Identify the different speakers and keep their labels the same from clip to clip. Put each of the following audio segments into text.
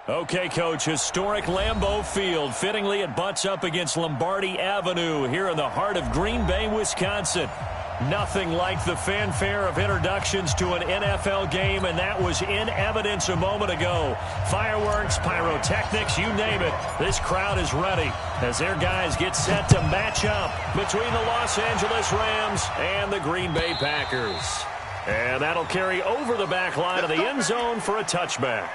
Speaker 1: Okay, Coach, historic Lambeau Field. Fittingly, it butts up against Lombardi Avenue here in the heart of Green Bay, Wisconsin. Nothing like the fanfare of introductions to an NFL game, and that was in evidence a moment ago. Fireworks, pyrotechnics, you name it. This crowd is ready as their guys get set to match up between the Los Angeles Rams and the Green Bay Packers. And that'll carry over the back line of the end zone for a touchback.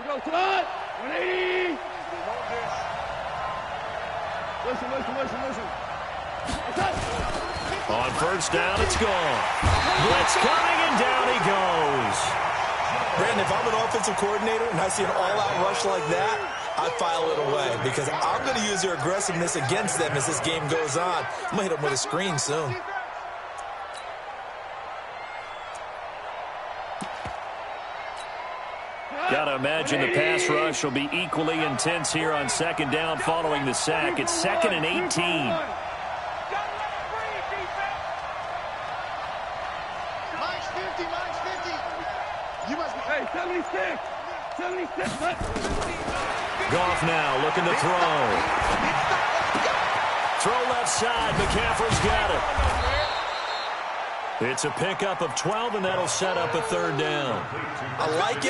Speaker 2: Come on! 180! Listen.
Speaker 1: On first down, it's gone. Blitz coming, and down he goes.
Speaker 3: Brandon, if I'm an offensive coordinator and I see an all-out rush like that, I file it away because I'm going to use their aggressiveness against them as this game goes on. I'm going to hit them with a screen soon.
Speaker 1: Gotta imagine the pass rush will be equally intense here on second down following the sack. It's 2nd and 18.
Speaker 2: Mine's 50. You must be... Hey, 76.
Speaker 1: Goff now looking to throw. Throw left side. McCaffrey's got it. It's a pickup of 12, and that'll set up a third down.
Speaker 3: I like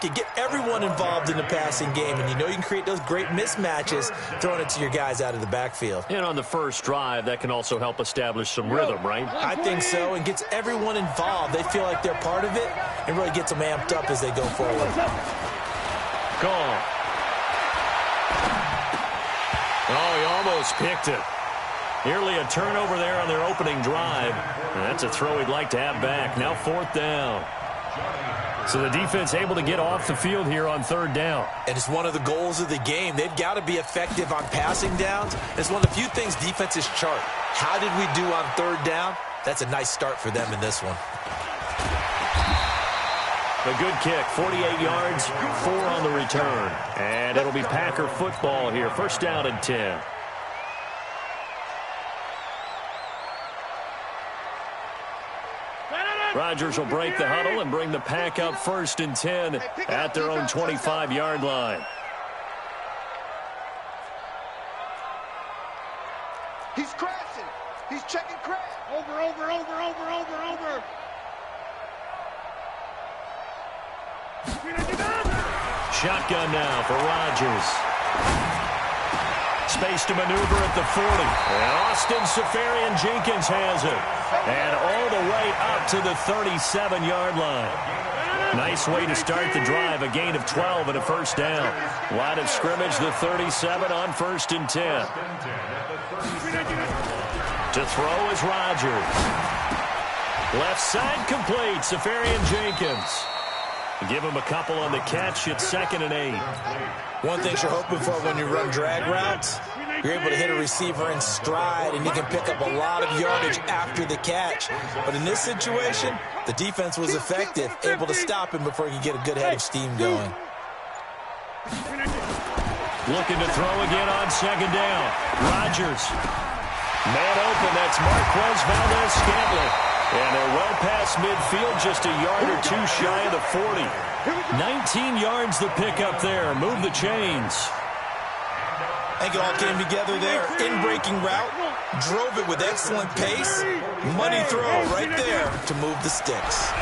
Speaker 3: it. Get everyone involved in the passing game, and you know you can create those great mismatches throwing it to your guys out of the backfield.
Speaker 1: And on the first drive, that can also help establish some rhythm, right?
Speaker 3: I think so, and gets everyone involved. They feel like they're part of it, and really gets them amped up as they go forward.
Speaker 1: Gone. Oh, he almost picked it. Nearly a turnover there on their opening drive. And that's a throw he'd like to have back. Now 4th down. So the defense able to get off the field here on 3rd down.
Speaker 3: And it's one of the goals of the game. They've got to be effective on passing downs. It's one of the few things defenses chart. How did we do on 3rd down? That's a nice start for them in this one.
Speaker 1: A good kick, 48 yards, 4 on the return. And it'll be Packer football here. 1st down and 10. Rodgers will break the huddle and bring the pack up 1st and 10 at their own 25-yard line.
Speaker 2: He's crashing. He's checking crash. Over.
Speaker 1: Shotgun now for Rodgers. Space to maneuver at the 40. And Austin Seferian-Jenkins has it. And all the way up to the 37-yard line. Nice way to start the drive. A gain of 12 and a 1st down. Line of scrimmage, the 37 on 1st and 10. To throw is Rodgers. Left side complete. Seferian-Jenkins. Give him a couple on the catch. It's 2nd and 8.
Speaker 3: One thing you're hoping for when you run drag routes, you're able to hit a receiver in stride, and you can pick up a lot of yardage after the catch. But in this situation, the defense was effective, able to stop him before he could get a good head of steam going.
Speaker 1: Looking to throw again on 2nd down. Rodgers. Man open. That's Marquez Valdez-Scantling. And they're well past midfield, just a yard or 2 shy of the 40. 19 yards the pickup there. Move the chains.
Speaker 3: I think it all came together there. In-breaking route, drove it with excellent pace. Money throw right there to move the sticks.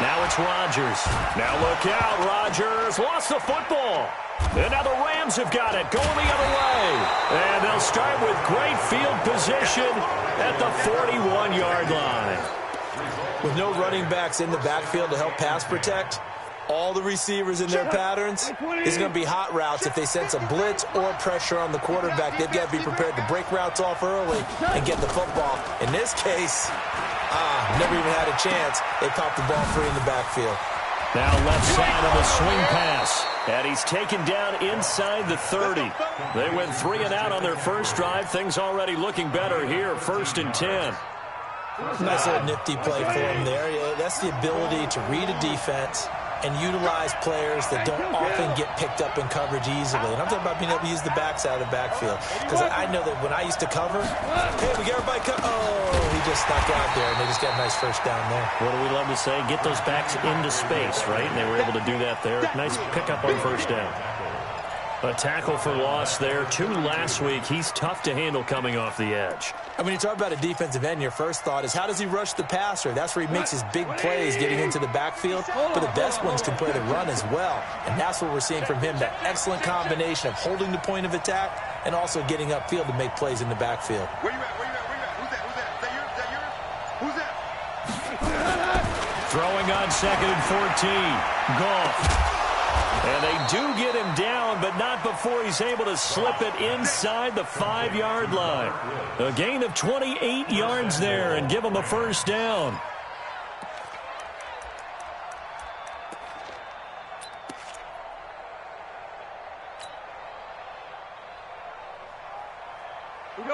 Speaker 1: Now it's Rodgers. Now look out, Rodgers lost the football. And now the Rams have got it, going the other way. And they'll start with great field position at the 41-yard line.
Speaker 3: With no running backs in the backfield to help pass protect, all the receivers in their patterns is going to be hot routes. If they sense a blitz or pressure on the quarterback, they've got to be prepared to break routes off early and get the football. In this case, never even had a chance. They popped the ball free in the backfield.
Speaker 1: Now left side of the swing pass. And he's taken down inside the 30. They went 3 and out on their first drive. Things already looking better here. 1st and 10.
Speaker 3: Nice little nifty play for him there. Yeah, that's the ability to read a defense and utilize players that don't often get picked up in coverage easily. And I'm talking about being able to use the backs out of the backfield. Because I know that when I used to cover, hey, we got everybody oh, he just snuck out there, and they just got a nice first down there.
Speaker 1: What do we love to say? Get those backs into space, right? And they were able to do that there. Nice pickup on first down. A tackle for loss there. 2 last week. He's tough to handle coming off the edge.
Speaker 3: And when you talk about a defensive end, your first thought is, how does he rush the passer? That's where he makes his big plays getting into the backfield. But the best ones can play the run as well. And that's what we're seeing from him, that excellent combination of holding the point of attack and also getting upfield to make plays in the backfield.
Speaker 2: Where you at? Where you at? Where you at? Who's that? Who's that? Is that yours? Is that yours? Who's that?
Speaker 1: Throwing on 2nd and 14. Goff. And they do get him down, but not before he's able to slip it inside the 5-yard line. A gain of 28 yards there and give him a first down.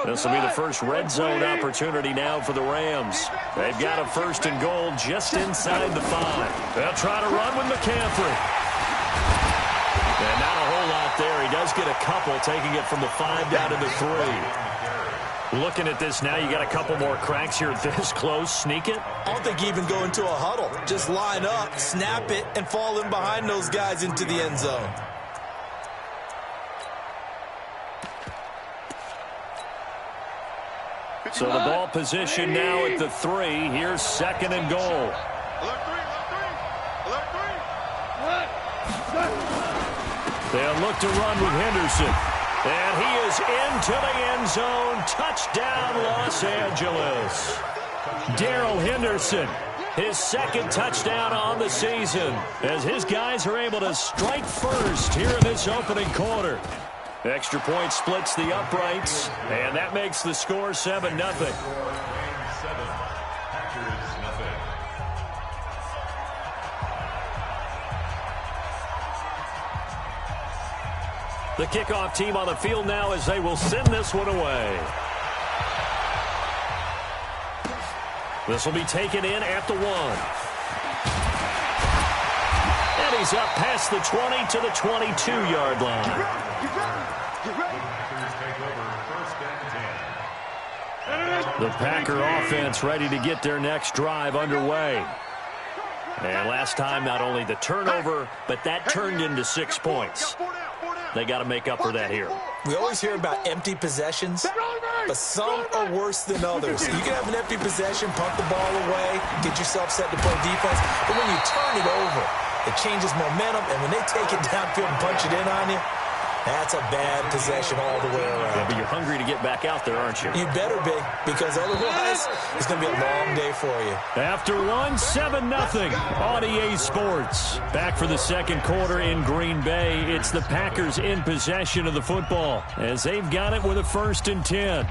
Speaker 1: This will be the first red zone opportunity now for the Rams. They've got a 1st and goal just inside the 5. They'll try to run with McCaffrey. And not a whole lot there. He does get a couple, taking it from the 5 down to the 3. Looking at this now, you got a couple more cracks here this close. Sneak it.
Speaker 3: I don't think you even go into a huddle. Just line up, snap it, and fall in behind those guys into the end zone.
Speaker 1: So the ball position now at the 3. Here's 2nd and goal.
Speaker 2: Alert 3, alert 3, alert 3.
Speaker 1: They'll look to run with Henderson. And he is into the end zone. Touchdown, Los Angeles. Darrell Henderson, his 2nd touchdown on the season, as his guys are able to strike first here in this opening quarter. Extra point splits the uprights, and that makes the score 7-0. The kickoff team on the field now as they will send this one away. This will be taken in at the 1. And he's up past the 20 to the 22-yard line. The Packer offense ready to get their next drive underway. And last time, not only the turnover, but that turned into 6 points. They got to make up for that here.
Speaker 3: We always hear about empty possessions, but some are worse than others. You can have an empty possession, punt the ball away, get yourself set to play defense, but when you turn it over, it changes momentum, and when they take it downfield and punch it in on you, that's a bad possession all the way around.
Speaker 1: Yeah, but you're hungry to get back out there, aren't you?
Speaker 3: You better be, because otherwise it's going to be a long day for you.
Speaker 1: After 7-0 on EA Sports. Back for the 2nd quarter in Green Bay. It's the Packers in possession of the football as they've got it with a 1st and 10.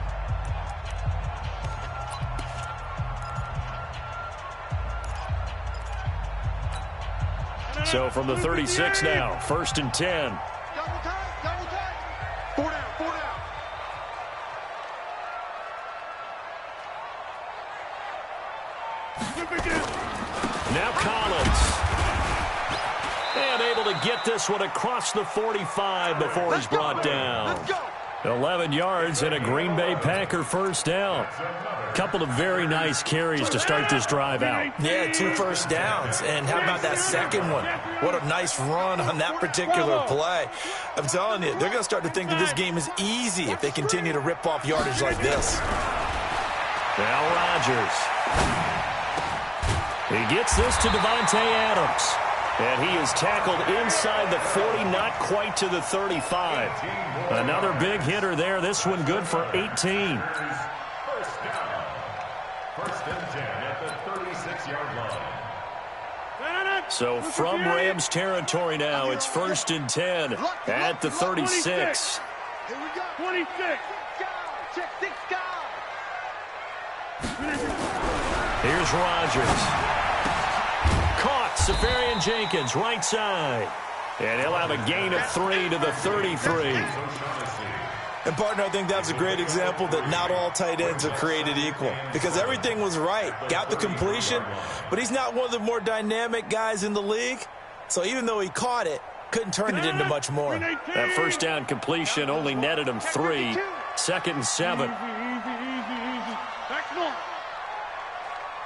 Speaker 1: So from the 36 now, 1st and 10.
Speaker 2: Double time. 4 down, 4 down.
Speaker 1: Now Collins. And able to get this one across the 45 before he's brought down.
Speaker 2: Let's go.
Speaker 1: 11 yards and a Green Bay Packer 1st down. Couple of very nice carries to start this drive out.
Speaker 3: Yeah, 2 first downs. And how about that second one? What a nice run on that particular play. I'm telling you, they're going to start to think that this game is easy if they continue to rip off yardage like this.
Speaker 1: Now Rodgers. He gets this to Devontae Adams. And he is tackled inside the 40, not quite to the 35. Another big hitter there. This one good for 18.
Speaker 4: First and 10 at the 36-yard line.
Speaker 1: So from Rams territory now, it's 1st and 10 at the 36.
Speaker 2: Here we go. 26. Check 6 guys.
Speaker 1: Here's Rodgers. Caught. Safarian Jenkins, right side. And he'll have a gain of 3 to the 33.
Speaker 3: And, partner, I think that's a great example that not all tight ends are created equal. Because everything was right. Got the completion, but he's not one of the more dynamic guys in the league. So even though he caught it, couldn't turn it into much more.
Speaker 1: That first down completion only netted him 3. 2nd and 7.
Speaker 2: Easy. Back to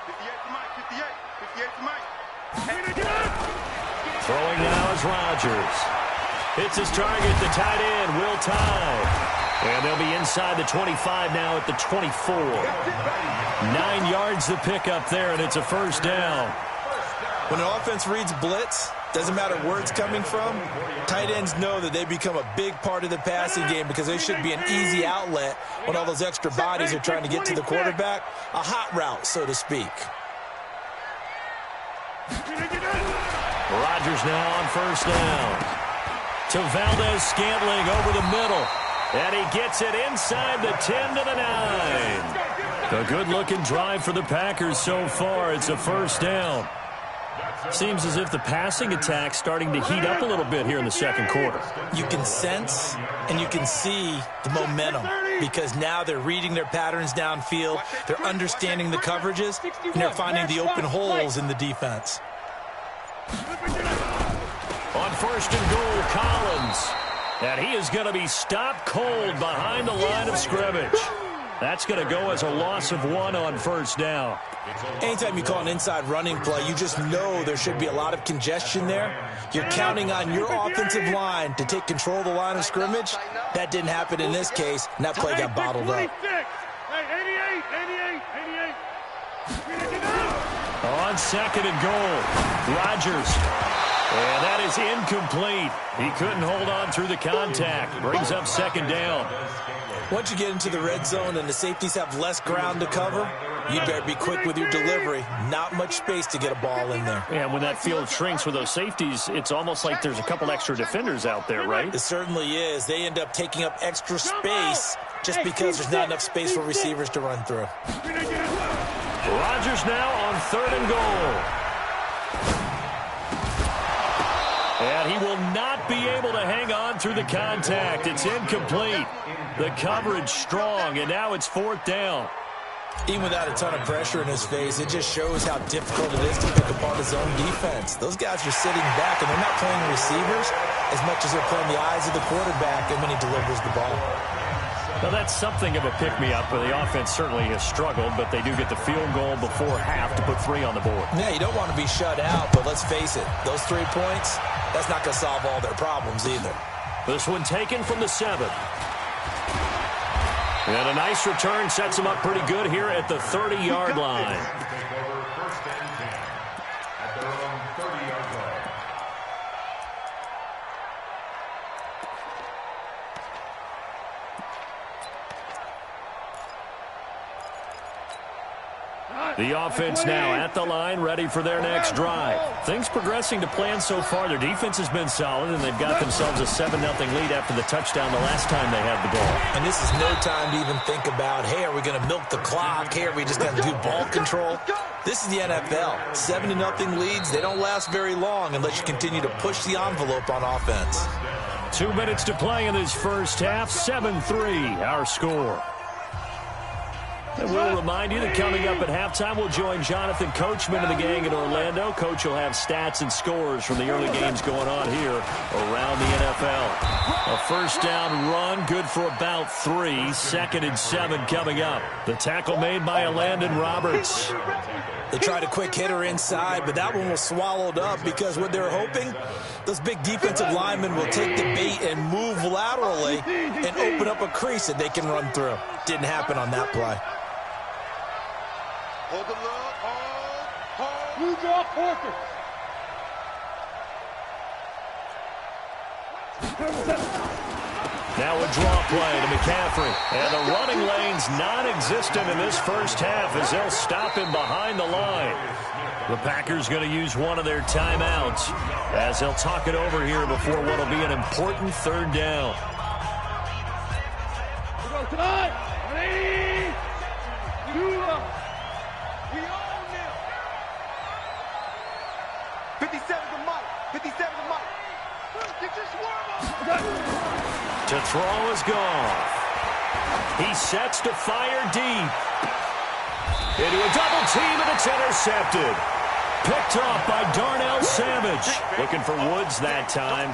Speaker 2: 58 to Mike. 58 to Mike.
Speaker 1: Throwing now is Rodgers. Hits his target, the tight end, Will Tye. And they'll be inside the 25 now at the 24. 9 yards the pickup there, and it's a first down.
Speaker 3: When an offense reads blitz, doesn't matter where it's coming from, tight ends know that they become a big part of the passing game because they should be an easy outlet when all those extra bodies are trying to get to the quarterback. A hot route, so to speak.
Speaker 1: Rodgers now on first down. To Valdez-Scantling over the middle. And he gets it inside the 10 to the 9. A good-looking drive for the Packers so far. It's a first down. Seems as if the passing attack's starting to heat up a little bit here in the second quarter.
Speaker 3: You can sense and you can see the momentum because now they're reading their patterns downfield, they're understanding the coverages, and they're finding the open holes in the defense.
Speaker 1: On first and goal, Collins. And he is going to be stopped cold behind the line of scrimmage. That's going to go as a loss of 1 on first down.
Speaker 3: Anytime you call an inside running play, you just know there should be a lot of congestion there. You're counting on your offensive line to take control of the line of scrimmage. That didn't happen in this case, and that play got bottled up.
Speaker 2: 88.
Speaker 1: On second and goal, Rodgers. And that is incomplete. He couldn't hold on through the contact. Brings up second down.
Speaker 3: Once you get into the red zone and the safeties have less ground to cover, you better be quick with your delivery. Not much space to get a ball in there.
Speaker 1: And when that field shrinks with those safeties, it's almost like there's a couple extra defenders out there, right?
Speaker 3: It certainly is. They end up taking up extra space just because there's not enough space for receivers to run through.
Speaker 1: Rodgers now on third and goal. And he will not be able to hang on through the contact. It's incomplete. The coverage strong, and now it's fourth down.
Speaker 3: Even without a ton of pressure in his face, it just shows how difficult it is to pick apart his own defense. Those guys are sitting back, and they're not playing receivers as much as they're playing the eyes of the quarterback and when he delivers the ball.
Speaker 1: Now, that's something of a pick-me-up, where the offense certainly has struggled, but they do get the field goal before half to put 3 on the board.
Speaker 3: Yeah, you don't want to be shut out, but let's face it, those 3 points, that's not going to solve all their problems either.
Speaker 1: This one taken from the 7. And a nice return sets them up pretty good here at the 30-yard line. The offense now at the line, ready for their next drive. Things progressing to plan so far. Their defense has been solid, and they've got themselves a 7-0 lead after the touchdown the last time they had the ball.
Speaker 3: And this is no time to even think about, hey, are we going to milk the clock? Hey, are we just going to do ball control? This is the NFL. 7-0 leads, they don't last very long unless you continue to push the envelope on offense.
Speaker 1: 2 minutes to play in this first half. 7-3, our score. And we'll remind you that coming up at halftime, we'll join Jonathan Coachman and the gang in Orlando. Coach will have stats and scores from the early games going on here around the NFL. A first down run, good for about 3. 2nd and 7 coming up. The tackle made by Landon Roberts.
Speaker 3: They tried a quick hitter inside, but that one was swallowed up because what they're hoping, those big defensive linemen will take the bait and move laterally and open up a crease that they can run through. Didn't happen on that play.
Speaker 2: Hold the look. Hold.
Speaker 5: You draw Porter.
Speaker 1: Now a draw play to McCaffrey. And the running lane's non-existent in this first half as they'll stop him behind the line. The Packers going to use one of their timeouts as they'll talk it over here before what will be an important third down.
Speaker 5: Go tonight.
Speaker 2: 57 to Mike. 57 to Mike. Get your swarm up.
Speaker 1: To throw is Goff. He sets to fire deep. Into a double team, and it's intercepted. Picked off by Darnell Savage. Looking for Woods that time.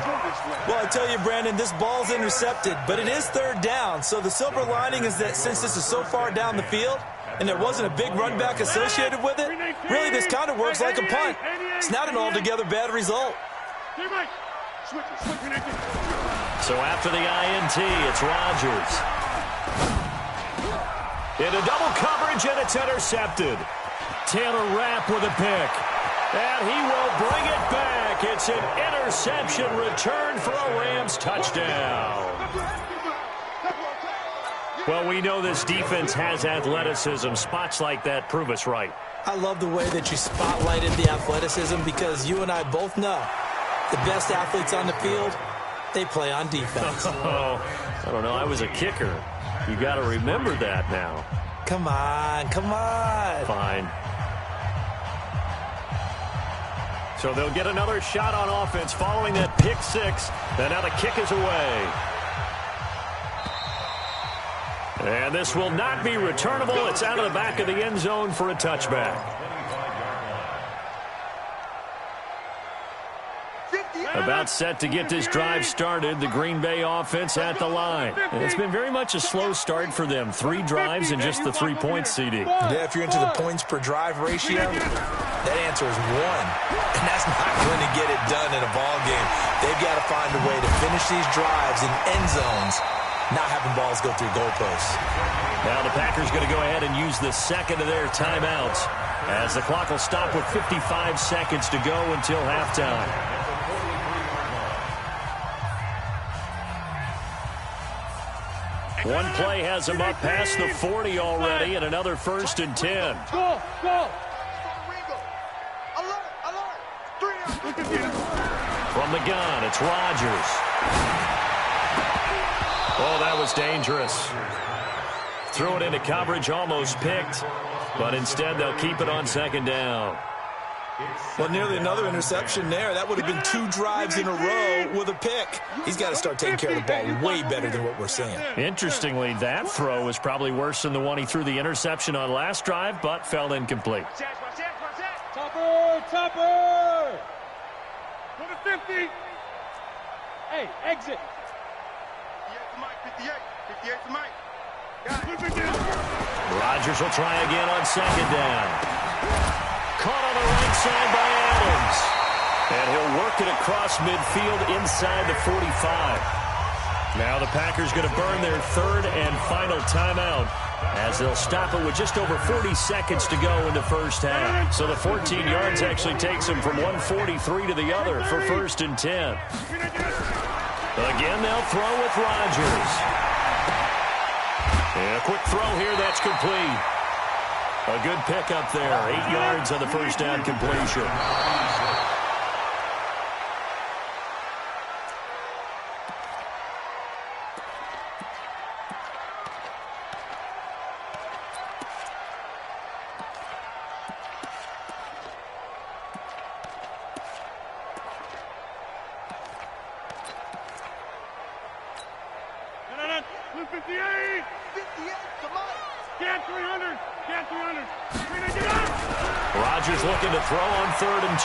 Speaker 3: Well, I tell you, Brandon, this ball's intercepted, but it is third down. So the silver lining is that since this is so far down the field and there wasn't a big run back associated with it, really this kind of works like a punt. It's not an altogether bad result.
Speaker 1: So after the INT, it's Rodgers. Into double coverage, and it's intercepted. Taylor Rapp with a pick. And he will bring it back. It's an interception return for a Rams touchdown. Well, we know this defense has athleticism. Spots like that prove us right.
Speaker 3: I love the way that you spotlighted the athleticism because you and I both know the best athletes on the field, they play on defense.
Speaker 1: Oh, I don't know. I was a kicker. You got to remember that now.
Speaker 3: Come on, come on.
Speaker 1: Fine. So they'll get another shot on offense following that pick six. And now the kick is away. And this will not be returnable. It's out of the back of the end zone for a touchback. About set to get this drive started, the Green Bay offense at the line. And it's been very much a slow start for them. 3 drives and just the 3 points, CD.
Speaker 3: Yeah, if you're into the points per drive ratio, that answer is 1. And that's not going to get it done in a ball game. They've got to find a way to finish these drives in end zones, not having balls go through goalposts.
Speaker 1: Now the Packers going to go ahead and use the second of their timeouts as the clock will stop with 55 seconds to go until halftime. One play has him up past the 40 already, and another 1st and 10.
Speaker 5: Go, go.
Speaker 1: From the gun, it's Rodgers. Oh, that was dangerous. Threw it into coverage, almost picked, but instead they'll keep it on 2nd down.
Speaker 3: Well, nearly another interception there. That would have been 2 drives in a row with a pick. He's got to start taking care of the ball way better than what we're seeing.
Speaker 1: Interestingly, that throw was probably worse than the one he threw the interception on last drive, but fell incomplete.
Speaker 5: Topper, Topper. Go to 50. Hey, exit.
Speaker 2: 58 to Mike.
Speaker 1: Rodgers will try again on 2nd down. Caught on the right side by Adams. And he'll work it across midfield inside the 45. Now the Packers going to burn their 3rd and final timeout as they'll stop it with just over 40 seconds to go in the first half. So the 14 yards actually takes them from 143 to the other for 1st and 10. Again, they'll throw with Rodgers. And a quick throw here that's complete. A good pickup there. 8 yards on the first down completion. Rodgers looking to throw on 3rd and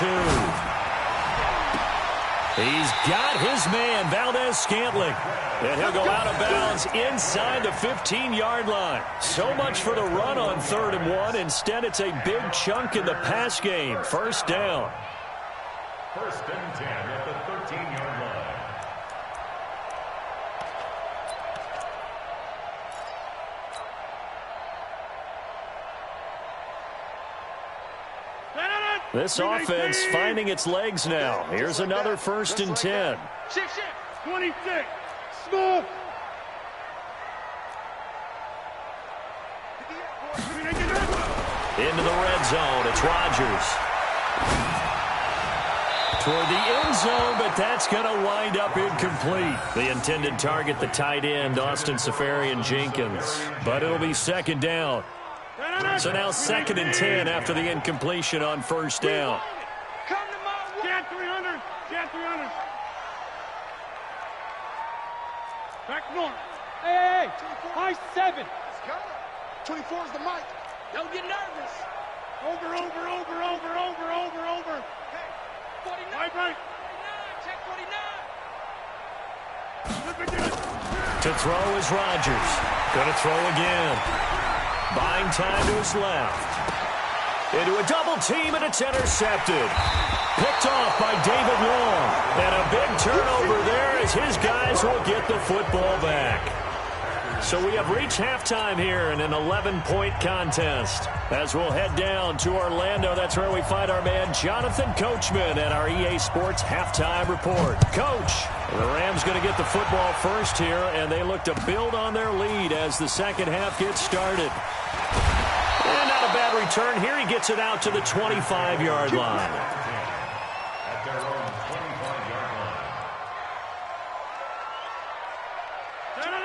Speaker 1: 2. He's got his man, Valdez-Scantling. And he'll go out of bounds inside the 15-yard line. So much for the run on 3rd and 1. Instead, it's a big chunk in the pass game. 1st down.
Speaker 4: 1st and 10 at the 13-yard line.
Speaker 1: This offense finding its legs now. Here's another 1st and 10.
Speaker 5: 26. Smooth.
Speaker 1: Into the red zone. It's Rodgers. Toward the end zone, but that's going to wind up incomplete. The intended target, the tight end, Austin Seferian-Jenkins. But it'll be 2nd down. So now 2nd and 10 after the incompletion on 1st down.
Speaker 5: Jan 300. Jan 300. Back north. Hey, high 7.
Speaker 2: 24 is the mic.
Speaker 5: Don't get nervous. Over. Hey, 49. Right. Check 49.
Speaker 1: To throw is Rodgers. Going to throw again. Buying time to his left. Into a double team, and it's intercepted. Picked off by David Long. And a big turnover there as his guys will get the football back. So we have reached halftime here in an 11-point contest. As we'll head down to Orlando, that's where we find our man Jonathan Coachman at our EA Sports Halftime Report. Coach, the Rams going to get the football first here, and they look to build on their lead as the second half gets started. And not a bad return here. He gets it out to the 25-yard line.
Speaker 4: At their own 25-yard line.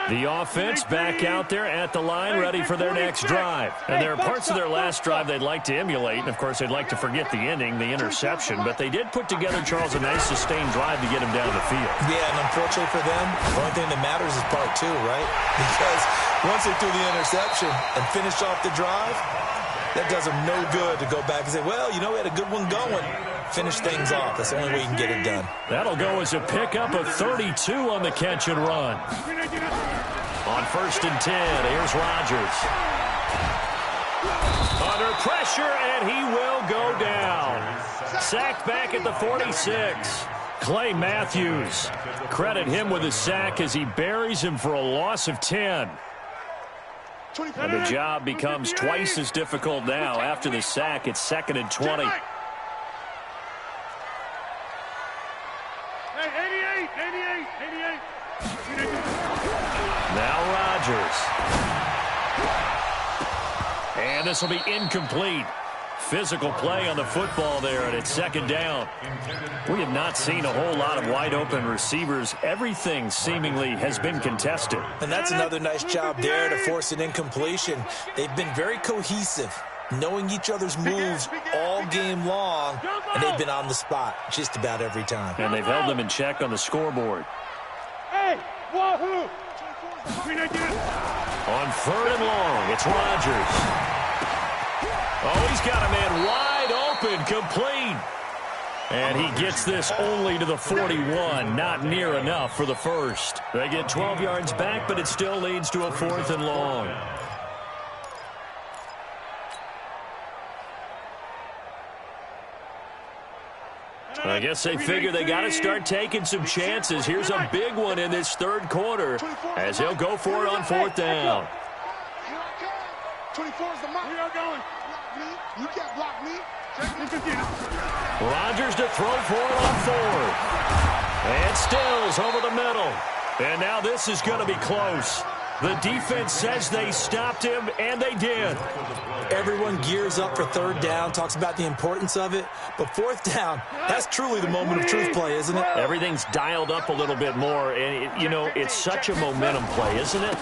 Speaker 1: The offense back out there at the line, ready for their next drive. And there are parts of their last drive they'd like to emulate. And, of course, they'd like to forget the ending, the interception. But they did put together, Charles, a nice sustained drive to get him down the field.
Speaker 3: Yeah, and unfortunately for them, the only thing that matters is part two, right? Because once they threw the interception and finished off the drive, that does them no good to go back and say, well, you know, we had a good one going. Finish things off. That's the only way you can get it done.
Speaker 1: That'll go as a pickup of 32 on the catch and run. On 1st and 10, here's Rodgers. Under pressure, and he will go down. Sacked back at the 46. Clay Matthews. Credit him with a sack as he buries him for a loss of 10. And the job becomes twice as difficult now. After the sack, it's 2nd and 20.
Speaker 5: Hey, 88.
Speaker 1: Now Rodgers. And this will be incomplete. Physical play on the football there, and it's 2nd down. We have not seen a whole lot of wide-open receivers. Everything seemingly has been contested.
Speaker 3: And that's another nice job there to force an incompletion. They've been very cohesive, knowing each other's moves all game long, and they've been on the spot just about every time.
Speaker 1: And they've held them in check on the scoreboard.
Speaker 5: Hey, wahoo!
Speaker 1: On 3rd and long, it's Rodgers. Oh, he's got a man wide open, complete. And he gets this only to the 41, not near enough for the first. They get 12 yards back, but it still leads to a 4th and long. I guess they figure they got to start taking some chances. Here's a big one in this 3rd quarter as he'll go for it on 4th down.
Speaker 2: 24 is the mark.
Speaker 5: We are going.
Speaker 2: You can't block me.
Speaker 1: Rodgers to throw for it on 4th. And Stills over the middle. And now this is going to be close. The defense says they stopped him, and they did.
Speaker 3: Everyone gears up for 3rd down, talks about the importance of it. But 4th down, that's truly the moment of truth play, isn't it?
Speaker 1: Everything's dialed up a little bit more. And, it's such a momentum play, isn't it?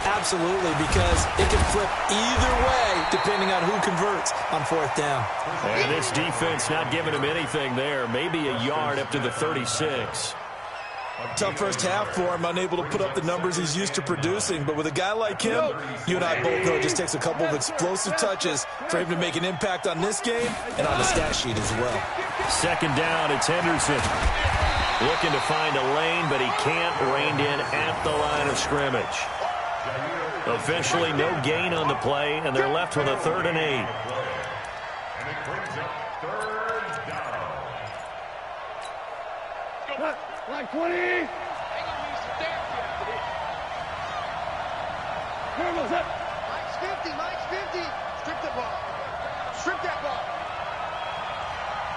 Speaker 3: Absolutely, because it can flip either way depending on who converts on 4th down.
Speaker 1: And this defense not giving him anything there. Maybe a yard up to the 36.
Speaker 3: Tough first half for him, unable to put up the numbers he's used to producing. But with a guy like him, you and I both know it just takes a couple of explosive touches for him to make an impact on this game and on the stat sheet as well.
Speaker 1: 2nd down, it's Henderson. Looking to find a lane, but he can't. Reined in at the line of scrimmage. Officially no gain on the play, and they're left with a 3rd and 8.
Speaker 4: And it brings up 3rd down.
Speaker 5: Like 20. Here goes it.
Speaker 2: Mike's 50. Strip the ball. Strip that ball.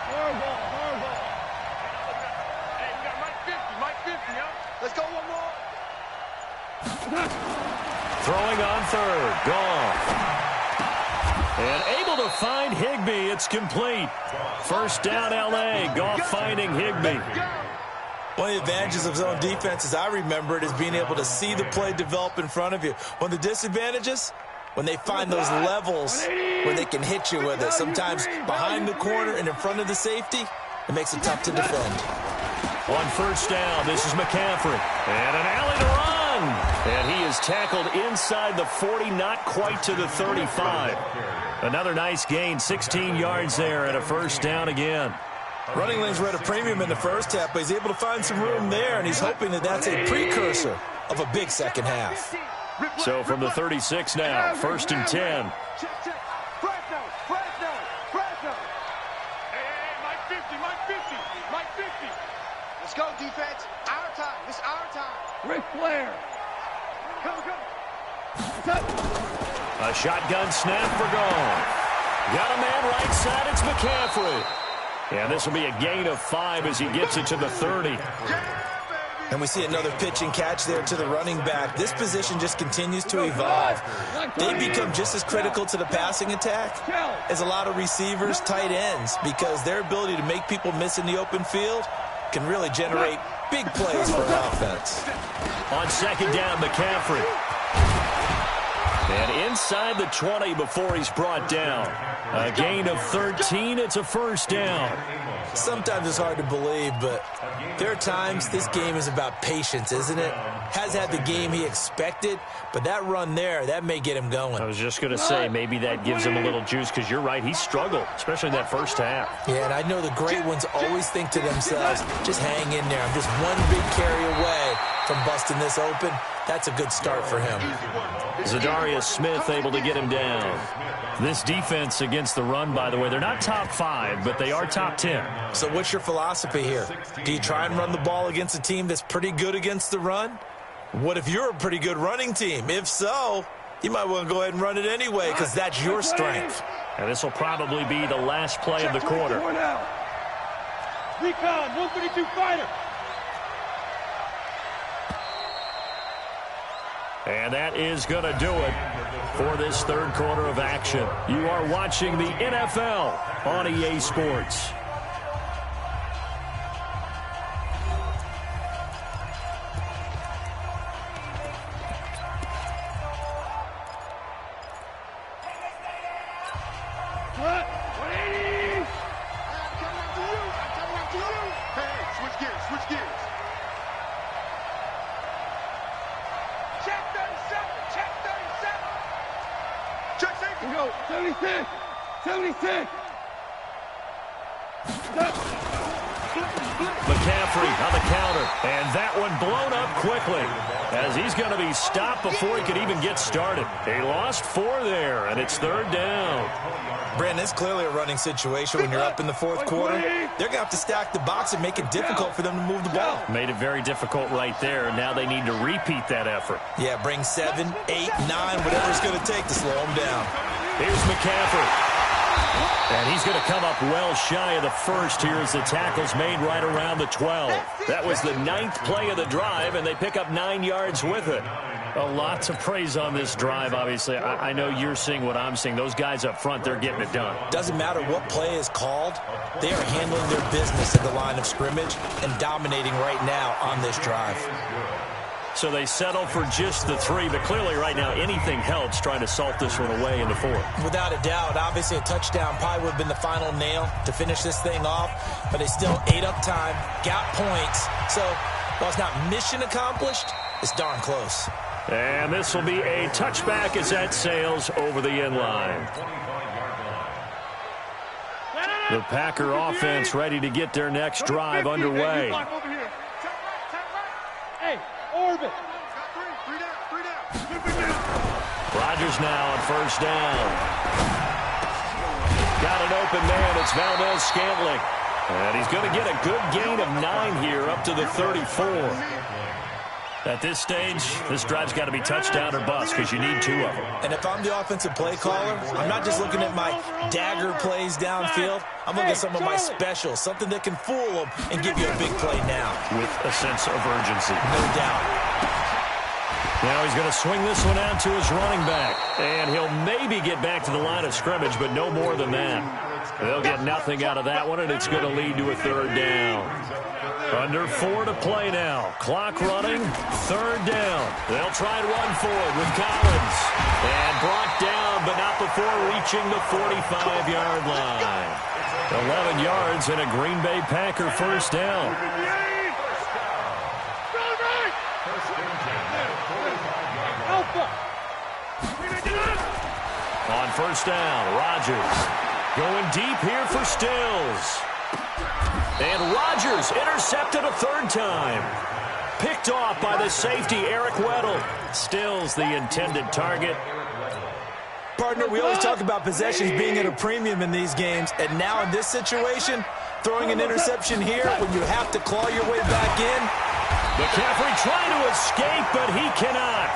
Speaker 5: Hard ball.
Speaker 2: Hey, we got Mike 50, yo. Let's go one more.
Speaker 1: Throwing on 3rd. Goff. And able to find Higbee. It's complete. 1st down, L.A. Goff finding Higbee.
Speaker 3: One of the advantages of zone defense, as I remember it, is being able to see the play develop in front of you. One of the disadvantages, when they find those levels where they can hit you with it. Sometimes behind the corner and in front of the safety, it makes it tough to defend.
Speaker 1: On first down, this is McCaffrey. And an alley to run. And he is tackled inside the 40, not quite to the 35. Another nice gain, 16 yards there and a first down again.
Speaker 3: Running lanes were at a premium in the first half, but he's able to find some room there, and he's hoping that that's a precursor of a big second half.
Speaker 1: So from the 36 now, first and 10.
Speaker 2: Let's go, defense. Our time. It's our time.
Speaker 5: Ric Flair.
Speaker 1: A shotgun snap for Gone. Got a man right side. It's McCaffrey. And this will be a gain of 5 as he gets it to the 30.
Speaker 3: And we see another pitch and catch there to the running back. This position just continues to evolve. They become just as critical to the passing attack as a lot of receivers, tight ends, because their ability to make people miss in the open field can really generate big plays for an offense.
Speaker 1: On second down, McCaffrey. And inside the 20 before he's brought down. A gain of 13. It's a first down.
Speaker 3: Sometimes it's hard to believe, but there are times this game is about patience, isn't it? Has had the game he expected, but that run there, that may get him going.
Speaker 1: I was just going to say, maybe that gives him a little juice, because you're right, he struggled, especially in that first half.
Speaker 3: Yeah, and I know the great ones always think to themselves, just hang in there. I'm just one big carry away from busting this open. That's a good start for him.
Speaker 1: Zadarius Smith able to get him down. This defense against the run, by the way, they're not top 5, but they are top 10.
Speaker 3: So what's your philosophy here? Do you try and run the ball against a team that's pretty good against the run? What if you're a pretty good running team? If so, you might want to go ahead and run it anyway, because that's your strength.
Speaker 1: And this will probably be the last play of the quarter.
Speaker 5: Recon, 132 fighter.
Speaker 1: And that is going to do it for this third quarter of action. You are watching the NFL on EA Sports.
Speaker 5: We go, 76, 76.
Speaker 1: McCaffrey on the counter, and that one blown up quickly as he's going to be stopped before he could even get started. He lost 4 there, and it's third down.
Speaker 3: Brandon, it's clearly a running situation when you're up in the fourth quarter. They're going to have to stack the box and make it difficult for them to move the ball.
Speaker 1: Made it very difficult right there. Now they need to repeat that effort.
Speaker 3: Yeah, bring 7, 8, 9, whatever it's going to take to slow them down.
Speaker 1: Here's McCaffrey. And he's going to come up well shy of the first here as the tackle's made right around the 12. That was the 9th play of the drive, and they pick up 9 yards with it. A lot to praise on this drive, obviously. I know you're seeing what I'm seeing. Those guys up front, they're getting it done.
Speaker 3: Doesn't matter what play is called. They are handling their business at the line of scrimmage and dominating right now on this drive.
Speaker 1: So they settle for just the 3, but clearly right now anything helps trying to salt this one away in the 4th.
Speaker 3: Without a doubt, obviously a touchdown probably would have been the final nail to finish this thing off, but they still ate up time, got points. So while it's not mission accomplished, it's darn close.
Speaker 1: And this will be a touchback as that sails over the end line. The Packer offense ready to get their next drive underway.
Speaker 5: Hey, orbit.
Speaker 1: Rodgers now on first down. Got an open man. It's Valdez-Scantling. And he's going to get a good gain of 9 here up to the 34. At this stage, this drive's got to be touchdown or bust because you need 2 of them.
Speaker 3: And if I'm the offensive play caller, I'm not just looking at my dagger plays downfield. I'm looking at some of my specials, something that can fool them and give you a big play now.
Speaker 1: With a sense of urgency.
Speaker 3: No doubt.
Speaker 1: Now he's going to swing this one out to his running back. And he'll maybe get back to the line of scrimmage, but no more than that. They'll get nothing out of that one, and it's going to lead to a third down. Under 4 to play now. Clock running. Third down. They'll try and run forward with Collins. And brought down, but not before reaching the 45-yard line. 11 yards and a Green Bay Packer first down. first down. Rodgers going deep here for Stills. And Rodgers intercepted a third time. Picked off by the safety, Eric Weddle. Stills the intended target.
Speaker 3: Partner, we always talk about possessions being at a premium in these games, and now in this situation, throwing an interception here when you have to claw your way back in.
Speaker 1: McCaffrey trying to escape, but he cannot.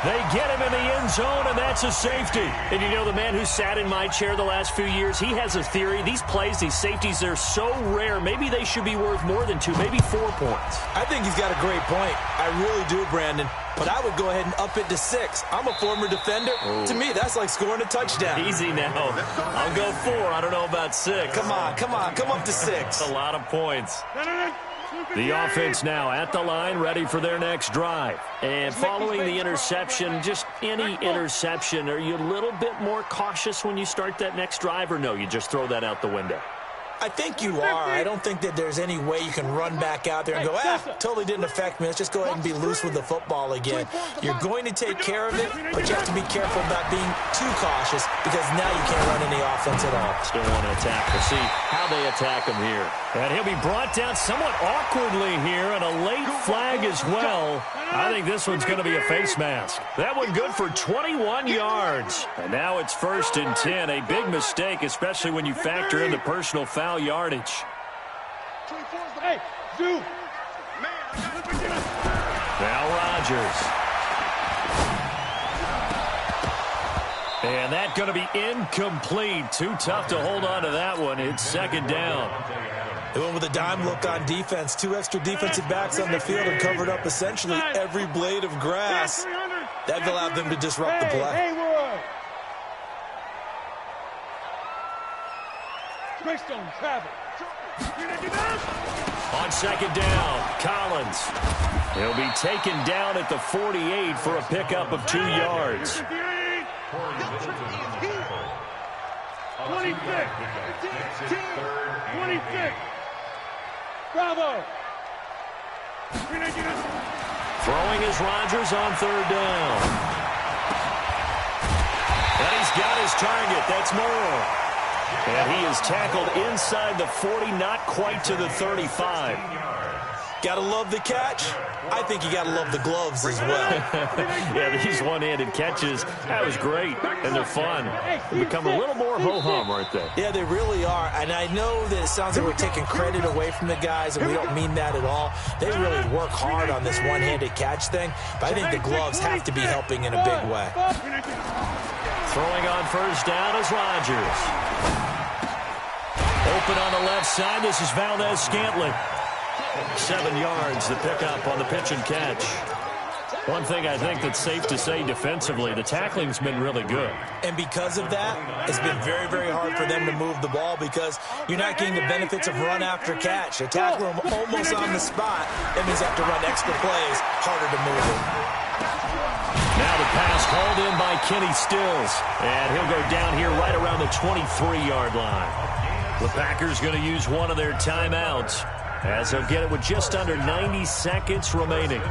Speaker 1: They get him in the end zone, and that's a safety. And you know, the man who sat in my chair the last few years, he has a theory. These plays, these safeties, they're so rare. Maybe they should be worth more than 2, maybe 4 points.
Speaker 3: I think he's got a great point. I really do, Brandon. But I would go ahead and up it to 6. I'm a former defender. To me, that's like scoring a touchdown.
Speaker 1: Easy now. I'll go 4. I don't know about 6.
Speaker 3: Come on. Come up to 6.
Speaker 1: That's a lot of points. The offense now at the line, ready for their next drive. And following the interception, just any interception, are you a little bit more cautious when you start that next drive, or no, you just throw that out the window?
Speaker 3: I think you are. I don't think that there's any way you can run back out there and go, totally didn't affect me. Let's just go ahead and be loose with the football again. You're going to take care of it, but you have to be careful about being too cautious because now you can't run any offense at all.
Speaker 1: Still want to attack. We'll see how they attack him here. And he'll be brought down somewhat awkwardly here, and a late flag as well. I think this one's going to be a face mask. That one good for 21 yards. And now it's 1st and 10. A big mistake, especially when you factor in the personal foul yardage.
Speaker 5: Hey, Zoo.
Speaker 1: Now Rodgers. And that's going to be incomplete. Too tough to hold on to that one. It's 2nd down.
Speaker 3: They went with a dime look on defense. 2 extra defensive backs on the field and covered up essentially every blade of grass. That allowed them to disrupt the play.
Speaker 5: Greystone travel.
Speaker 1: On 2nd down, Collins. He'll be taken down at the 48 for a pickup of 2 yards.
Speaker 5: 26. 26. Bravo.
Speaker 1: Throwing is Rodgers on 3rd down. And he's got his target. That's Moore. And he is tackled inside the 40, not quite to the 35.
Speaker 3: Gotta love the catch. I think you gotta love the gloves as well.
Speaker 1: Yeah, these one-handed catches, that was great, and they're fun. They become a little more ho-hum, aren't they?
Speaker 3: Yeah, they really are. And I know that it sounds like we're taking credit away from the guys, and we don't mean that at all. They really work hard on this one-handed catch thing, but I think the gloves have to be helping in a big way.
Speaker 1: Throwing on 1st down is Rodgers. Open on the left side, this is Valdez-Scantling. 7 yards, the pickup on the pitch and catch. One thing I think that's safe to say defensively, the tackling's been really good. And because of that, it's been very, very hard for them to move the ball because you're not getting the benefits of run after catch. They tackle them almost on the spot. That means they have to run extra plays, harder to move it. Now the pass hauled in by Kenny Stills. And he'll go down here right around the 23-yard line. The Packers going to use one of their timeouts, as they'll get it with just under 90 seconds remaining.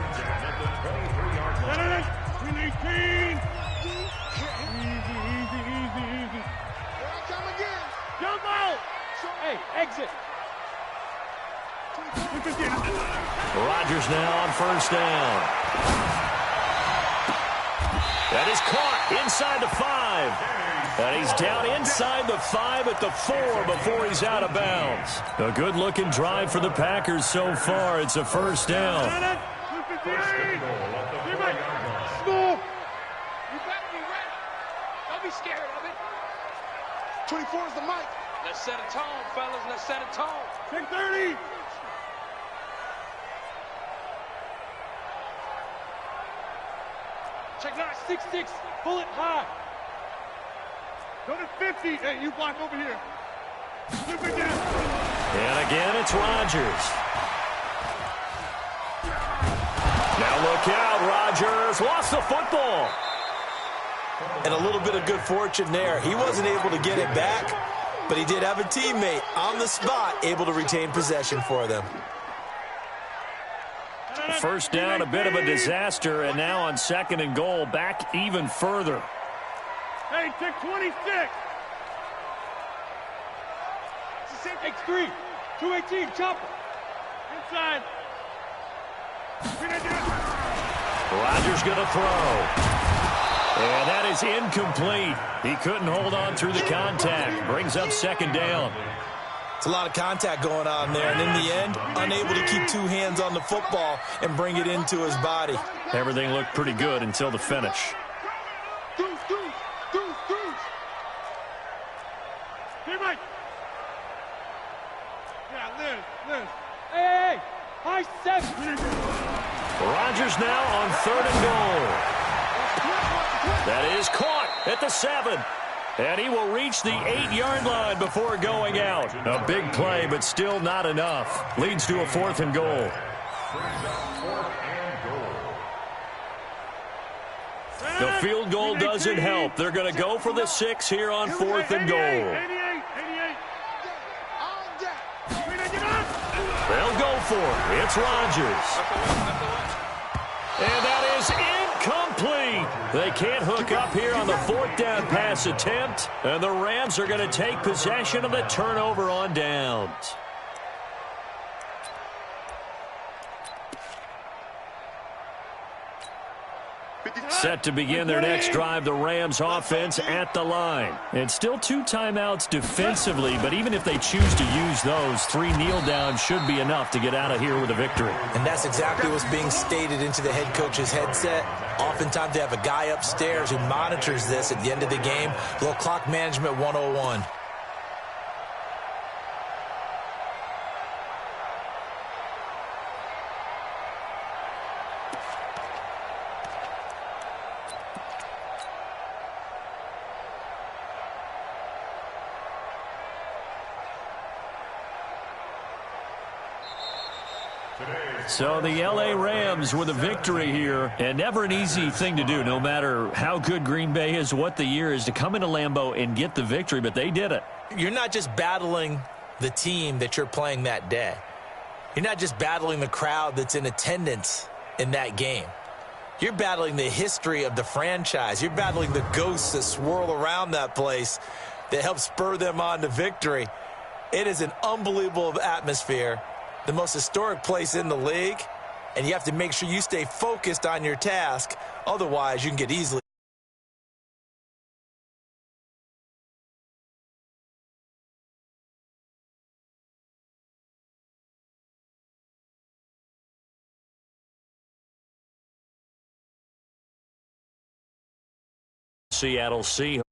Speaker 5: Hey, exit.
Speaker 1: Rodgers now on 1st down. That is caught inside the 5. And he's down inside the 5 at the 4 before he's out of bounds. A good-looking drive for the Packers so far. It's a 1st down.
Speaker 5: Don't be scared of it.
Speaker 2: 24 is the mic.
Speaker 5: Let's set a tone, fellas. Let's set a tone. 10-30. Check 9-6-6. Pull it high. Go to 50. Hey, you block over here. Super down.
Speaker 1: And again, it's Rodgers. Now look out, Rodgers lost the football.
Speaker 3: And a little bit of good fortune there. He wasn't able to get it back, but he did have a teammate on the spot able to retain possession for them.
Speaker 1: 1st down, a bit of a disaster, and now on 2nd and goal, back even further.
Speaker 5: Hey, take 26. X3. 218. Chopper. Inside.
Speaker 1: Rodgers going to throw. And that is incomplete. He couldn't hold on through the contact. Brings up second down.
Speaker 3: It's a lot of contact going on there, and in the end, unable to keep two hands on the football and bring it into his body.
Speaker 1: Everything looked pretty good until the finish.
Speaker 5: Deuce. Hey, Mike. Yeah, Liz. Hey. High 7.
Speaker 1: Rodgers now on 3rd and goal. That is caught at the 7. And he will reach the 8-yard line before going out. A big play, but still not enough. Leads to a 4th and goal. The field goal doesn't help. They're going to go for the 6 here on 4th and goal.
Speaker 5: 88.
Speaker 1: They'll go for it. It's Rodgers. And that is incomplete. They can't hook up here on the 4th down pass attempt. And the Rams are going to take possession of the turnover on downs. Set to begin their next drive, the Rams offense at the line. And still 2 timeouts defensively, but even if they choose to use those, 3 kneel downs should be enough to get out of here with a victory.
Speaker 3: And that's exactly what's being stated into the head coach's headset. Oftentimes they have a guy upstairs who monitors this at the end of the game. A little clock management 101.
Speaker 1: So the L.A. Rams with a victory here, and never an easy thing to do, no matter how good Green Bay is, what the year is, to come into Lambeau and get the victory, but they did it.
Speaker 3: You're not just battling the team that you're playing that day. You're not just battling the crowd that's in attendance in that game. You're battling the history of the franchise. You're battling the ghosts that swirl around that place that help spur them on to victory. It is an unbelievable atmosphere. The most historic place in the league, and you have to make sure you stay focused on your task. Otherwise, you can get easily
Speaker 1: Seattle Seahawks.